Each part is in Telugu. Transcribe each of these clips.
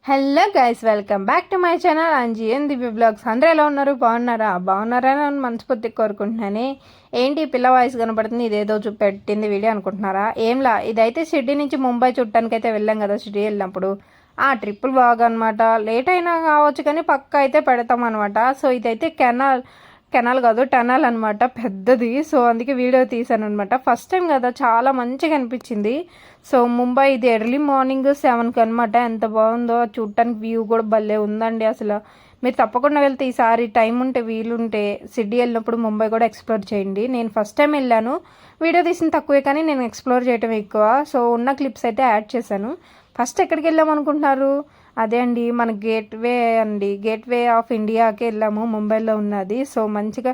Hello guys, welcome back to my channel అంజీఎన్ దివ్య బ్లాగ్స్. అందరూ ఎలా ఉన్నారు? బాగున్నారని మనస్ఫూర్తిగా కోరుకుంటున్నాను. ఏంటి పిల్ల వాయిస్ కనపడుతుంది, ఇదేదో చూపెట్టింది వీడియో అనుకుంటున్నారా? ఏంలా, ఇదైతే సిటీ నుంచి ముంబై చుట్టానికి అయితే వెళ్ళాం కదా. సిటీ వెళ్ళినప్పుడు ఆ ట్రిప్పులు బాగా అనమాట. లేట్ అయినా కావచ్చు కానీ పక్క అయితే పెడతాం అనమాట. సో ఇదైతే కెనాల్ కాదు, టనల్ అనమాట, పెద్దది. సో అందుకే వీడియో తీసాను అనమాట. ఫస్ట్ టైం కదా, చాలా మంచిగా అనిపించింది. సో ముంబై ఇది ఎర్లీ మార్నింగ్ 7కి అనమాట. ఎంత బాగుందో చూడటానికి, వ్యూ కూడా భలే ఉందండి. అసలు మీరు తప్పకుండా వెళ్తే ఈసారి టైం ఉంటే వీలుంటే సిటీ వెళ్ళినప్పుడు ముంబై కూడా ఎక్స్ప్లోర్ చేయండి. నేను ఫస్ట్ టైం వెళ్ళాను, వీడియో తీసిన తక్కువే కానీ నేను ఎక్స్ప్లోర్ చేయటం ఎక్కువ. సో ఉన్న క్లిప్స్ అయితే యాడ్ చేశాను. ఫస్ట్ ఎక్కడికి వెళ్ళాం అనుకుంటున్నారు? అదే అండి, మన గేట్వే ఆఫ్ ఇండియాకి వెళ్ళాము, ముంబైలో ఉన్నది. సో మంచిగా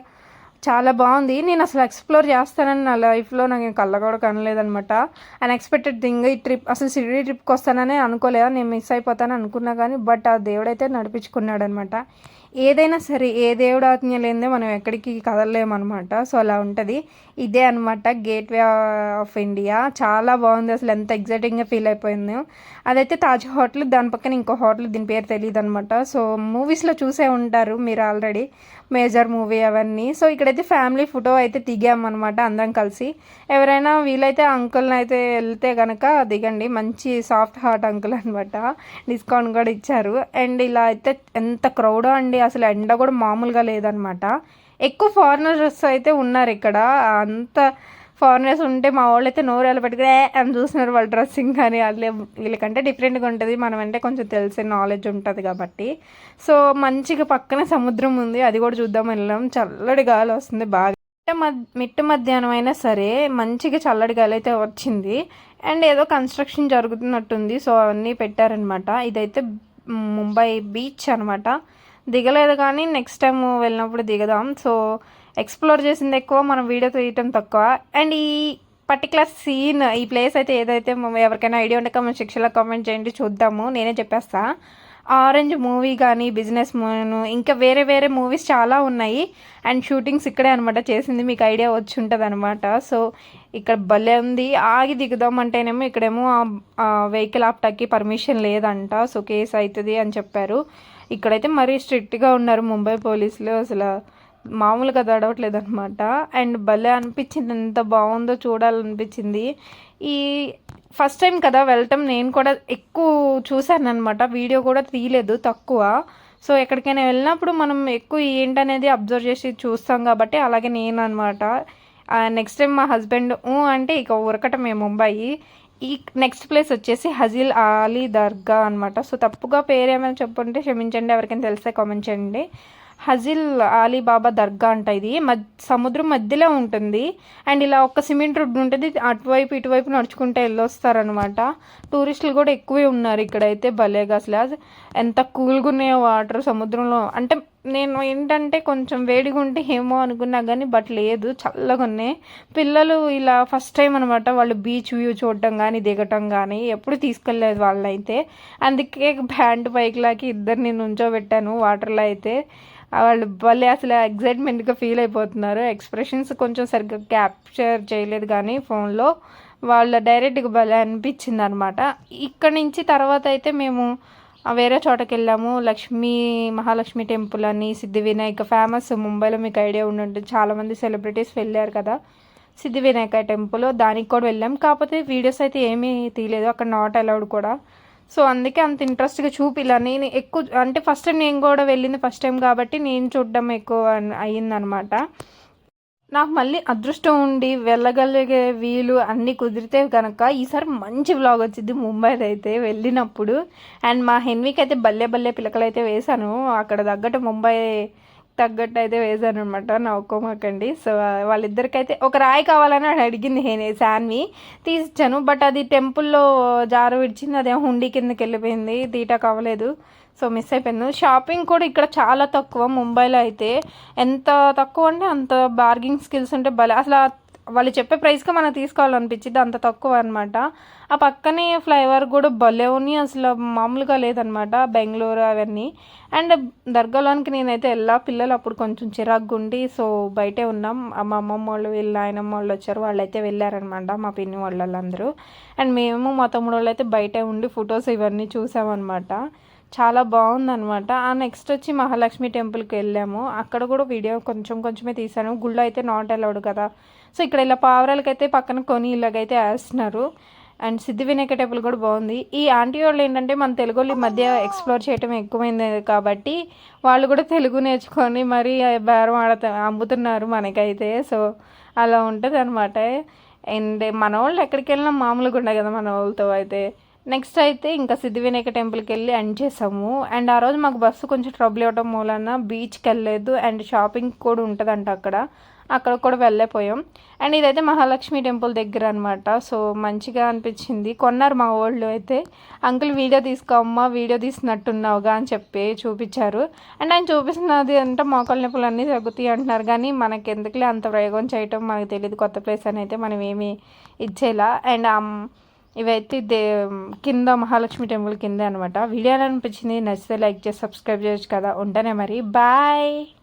చాలా బాగుంది. నేను అసలు ఎక్స్ప్లోర్ చేస్తానని నా లైఫ్లో నాకు కళ్ళ కూడా కనలేదనమాట. Unexpected thing. ఈ ట్రిప్ అసలు సిటీ ట్రిప్కి వస్తానని అనుకోలేదా, నేను మిస్ అయిపోతాను అనుకున్నా కానీ బట్ ఆ దేవుడైతే నడిపించుకున్నాడు అనమాట. ఏదైనా సరే, ఏ దేవుడు ఆజ్ఞ లేనిదే మనం ఎక్కడికి కదలలేమన్నమాట. సో అలా ఉంటుంది. ఇదే అనమాట గేట్వే ఆఫ్ ఇండియా. చాలా బాగుంది అసలు, ఎంత ఎగ్జైటింగ్గా ఫీల్ అయిపోయింది. అదైతే తాజ్ హోటల్, దాని పక్కన ఇంకో హోటల్, దీని పేరు తెలియదు అనమాట. సో మూవీస్లో చూసే ఉంటారు మీరు ఆల్రెడీ, మేజర్ మూవీ అవన్నీ. సో ఇక్కడైతే ఫ్యామిలీ ఫోటో అయితే దిగామన్నమాట అందరం కలిసి. ఎవరైనా వీలైతే అంకుల్ని అయితే వెళ్తే కనుక దిగండి, మంచి సాఫ్ట్ హార్ట్ అంకుల్ అనమాట. డిస్కౌంట్ కూడా ఇచ్చారు. అండ్ ఇలా అయితే ఎంత క్రౌడ్ అండి, అసలు ఎండ కూడా మామూలుగా లేదనమాట. ఎక్కువ ఫారినర్స్ అయితే ఉన్నారు ఇక్కడ. అంత ఫారినర్స్ ఉంటే మా వాళ్ళు అయితే నోరు ఎలా పెట్టుకుని అని చూస్తున్నారు. వాళ్ళ డ్రెస్సింగ్ కానీ వాళ్ళే వీళ్ళకంటే డిఫరెంట్గా ఉంటుంది. మనం అంటే కొంచెం తెలిసే నాలెడ్జ్ ఉంటుంది కాబట్టి. సో మంచిగా పక్కన సముద్రం ఉంది, అది కూడా చూద్దాం వెళ్ళాం. చల్లటి గాలి వస్తుంది బాగా. మిట్ట మధ్యాహ్నం అయినా సరే మంచిగా చల్లటి గాలి అయితే వచ్చింది. అండ్ ఏదో కన్స్ట్రక్షన్ జరుగుతున్నట్టుంది. సో అవన్నీ పెట్టారనమాట. ఇదైతే ముంబై బీచ్ అనమాట. దిగలేదు కానీ నెక్స్ట్ టైం వెళ్ళినప్పుడు దిగదాం. సో ఎక్స్ప్లోర్ చేసింది ఎక్కువ, మనం వీడియో తీయటం తక్కువ. అండ్ ఈ పర్టికులర్ సీన్, ఈ ప్లేస్ అయితే ఏదైతే ఎవరికైనా ఐడియా ఉంటే కామెంట్ సెక్షన్లో కామెంట్ చేయండి, చూద్దాము. నేనే చెప్పేస్తా. ఆరెంజ్ మూవీ కానీ, బిజినెస్ మూవీ, ఇంకా వేరే వేరే మూవీస్ చాలా ఉన్నాయి. అండ్ షూటింగ్స్ ఇక్కడే అనమాట చేసింది, మీకు ఐడియా వచ్చి ఉంటుంది అనమాట. సో ఇక్కడ భలే ఉంది. ఆగి దిగుదాం అంటేనేమో ఇక్కడేమో వెహికల్ ఆపటానికి పర్మిషన్ లేదంట. సో కేసు అవుతుంది అని చెప్పారు. ఇక్కడైతే మరీ స్ట్రిక్ట్గా ఉన్నారు ముంబై పోలీసులు, అసలు మామూలుగా తడవట్లేదు అనమాట. అండ్ భలే అనిపించింది, ఎంత బాగుందో చూడాలనిపించింది. ఈ ఫస్ట్ టైం కదా వెళ్ళటం, నేను కూడా ఎక్కువ చూశాను అనమాట, వీడియో కూడా తీయలేదు, తక్కువ. సో ఎక్కడికైనా వెళ్ళినప్పుడు మనం ఎక్కువ ఏంటనేది అబ్జర్వ్ చేసి చూస్తాం కాబట్టి అలాగే నేను అనమాట. నెక్స్ట్ టైం మా హస్బెండ్ అంటే ఇక ఉరకటమే ముంబై. ఈ నెక్స్ట్ ప్లేస్ వచ్చేసి హజిల్ అలీ దర్గా అనమాట. సో తప్పుగా పేరు ఏమైనా చెప్పుంటే క్షమించండి, ఎవరికైనా తెలిస్తే కామెంట్ చేయండి. హజిల్ అలీ బాబా దర్గా అంట. ఇది సముద్రం మధ్యలో ఉంటుంది. అండ్ ఇలా ఒక సిమెంట్ రోడ్డు ఉంటుంది, అటువైపు ఇటువైపు నడుచుకుంటే వెళ్ళొస్తారనమాట. టూరిస్టులు కూడా ఎక్కువే ఉన్నారు ఇక్కడైతే. భలేగా అసలు ఎంత కూల్గా ఉన్నాయో వాటర్ సముద్రంలో. అంటే నేను ఏంటంటే కొంచెం వేడిగా ఉంటే ఏమో అనుకున్నా కానీ బట్ లేదు, చల్లగా ఉన్నాయి. పిల్లలు ఇలా ఫస్ట్ టైం అనమాట, వాళ్ళు బీచ్ వ్యూ చూడటం కానీ దిగటం కానీ ఎప్పుడు తీసుకెళ్ళలేదు వాళ్ళైతే. అందుకే బ్యాండ్ పైకి ఇద్దరిని నుంచోబెట్టాను వాటర్లో అయితే. వాళ్ళు భలే అసలు ఎగ్జైట్మెంట్గా ఫీల్ అయిపోతున్నారు. ఎక్స్ప్రెషన్స్ కొంచెం సరిగ్గా క్యాప్చర్ చేయలేదు కానీ ఫోన్లో, వాళ్ళ డైరెక్ట్గా భలే అనిపించింది అనమాట. ఇక్కడ నుంచి తర్వాత అయితే మేము వేరే చోటకి వెళ్ళాము. మహాలక్ష్మి టెంపుల్ అని, సిద్ధివినాయక ఫేమస్ ముంబైలో, మీకు ఐడియా ఉండి చాలామంది సెలబ్రిటీస్ వెళ్ళారు కదా సిద్ధివినాయక టెంపుల్. దానికి కూడా వెళ్ళాం, కాకపోతే వీడియోస్ అయితే ఏమీ తీయలేదు, అక్కడ నాట్ అలౌడ్ కూడా. సో అందుకే అంత ఇంట్రెస్ట్గా చూపిలా. నేను ఎక్కువ అంటే ఫస్ట్ టైం నేను కూడా వెళ్ళింది ఫస్ట్ టైం కాబట్టి నేను చూడడం ఎక్కువ అయ్యిందనమాట. నాకు మళ్ళీ అదృష్టం ఉండి వెళ్ళగలిగే వీలు అన్నీ కుదిరితే కనుక ఈసారి మంచి వ్లాగ్ వచ్చింది ముంబైలో అయితే వెళ్ళినప్పుడు. అండ్ మా హెన్వికి అయితే బల్లే పిలకలు అయితే వేశాను, అక్కడ తగ్గట్టు ముంబై తగ్గట్టు అయితే వేసాను అనమాట, నవ్వుకోమాకండి. సో వాళ్ళిద్దరికైతే ఒక రాయి కావాలని అడిగింది శాన్వి, తీసిచ్చాను. బట్ అది టెంపుల్లో జారు విడిచింది, అదేమో హుండీ కిందకి వెళ్ళిపోయింది, తీట కావలేదు. సో మిస్ అయిపోయింది. షాపింగ్ కూడా ఇక్కడ చాలా తక్కువ ముంబైలో అయితే. ఎంత తక్కువ అంటే అంత బార్గింగ్ స్కిల్స్ ఉంటే భలే, అసలు వాళ్ళు చెప్పే ప్రైస్కి మనం తీసుకోవాలనిపించింది, అంత తక్కువ అనమాట. ఆ పక్కనే ఫ్లైఓవర్ కూడా భలే ఉన్నాయి, అసలు మామూలుగా లేదనమాట, బెంగళూరు అవన్నీ. అండ్ దర్గాలోనికి నేనైతే పిల్లలు అప్పుడు కొంచెం చిరాగ్గుండి సో బయటే ఉన్నాం. మా అమ్మమ్మ వాళ్ళు వీళ్ళు ఆయనమ్మ వాళ్ళు వచ్చారు, వాళ్ళైతే వెళ్ళారనమాట, మా పిన్ని వాళ్ళందరూ. అండ్ మేము మా తమ్ముడు వాళ్ళు అయితే బయటే ఉండి ఫొటోస్ ఇవన్నీ చూసామన్నమాట. చాలా బాగుందనమాట. నెక్స్ట్ వచ్చి మహాలక్ష్మి టెంపుల్కి వెళ్ళాము. అక్కడ కూడా వీడియో కొంచెమే తీసాను. గుళ్ళో అయితే నాట్ అలౌడ్ కదా. సో ఇక్కడ ఇలా పావురాలకైతే పక్కన కొని ఇలాగైతే వేస్తున్నారు. అండ్ సిద్ధి వినాయక టెంపుల్ కూడా బాగుంది. ఈ ఆంటీ వాళ్ళు ఏంటంటే మన తెలుగు వాళ్ళు ఈ మధ్య ఎక్స్ప్లోర్ చేయటం ఎక్కువైంది కాబట్టి వాళ్ళు కూడా తెలుగు నేర్చుకొని మరీ బేరం అమ్ముతున్నారు మనకైతే. సో అలా ఉంటుంది అనమాట. అండ్ మన వాళ్ళు ఎక్కడికి వెళ్ళినా మామూలుగా ఉండే కదా మన వాళ్ళతో అయితే. నెక్స్ట్ అయితే ఇంకా సిద్ధి వినాయక టెంపుల్కి వెళ్ళి ఎండ్ చేసాము. అండ్ ఆ రోజు మాకు బస్సు కొంచెం ట్రబుల్ అవ్వడం మూలన బీచ్కి వెళ్ళలేదు. అండ్ షాపింగ్ కూడా ఉంటుందంట అక్కడ కూడా వెళ్ళిపోయాం. అండ్ ఇదైతే మహాలక్ష్మి టెంపుల్ దగ్గర అనమాట. సో మంచిగా అనిపించింది. కొన్నారు మా వాళ్ళు అయితే, అంకుల్ వీడియో తీసుకోమ్మా, వీడియో తీసినట్టున్నావుగా అని చెప్పి చూపించారు. అండ్ ఆయన చూపిస్తున్నది అంటే మోకాళ్ళ నొప్పులు అన్నీ తగ్గుతాయి అంటున్నారు. కానీ మనకి ఎందుకులే అంత ప్రయోగం చేయటం, మనకు తెలియదు కొత్త ప్లేస్ అని అయితే మనం ఏమి ఇచ్చేలా. అండ్ ఇవైతే కింద మహాలక్ష్మి టెంపుల్ కింద అనమాట. వీడియో అనిపించింది, నచ్చితే లైక్ చేసి సబ్స్క్రైబ్ చేయొచ్చు కదా. ఉంటానే మరి, బాయ్.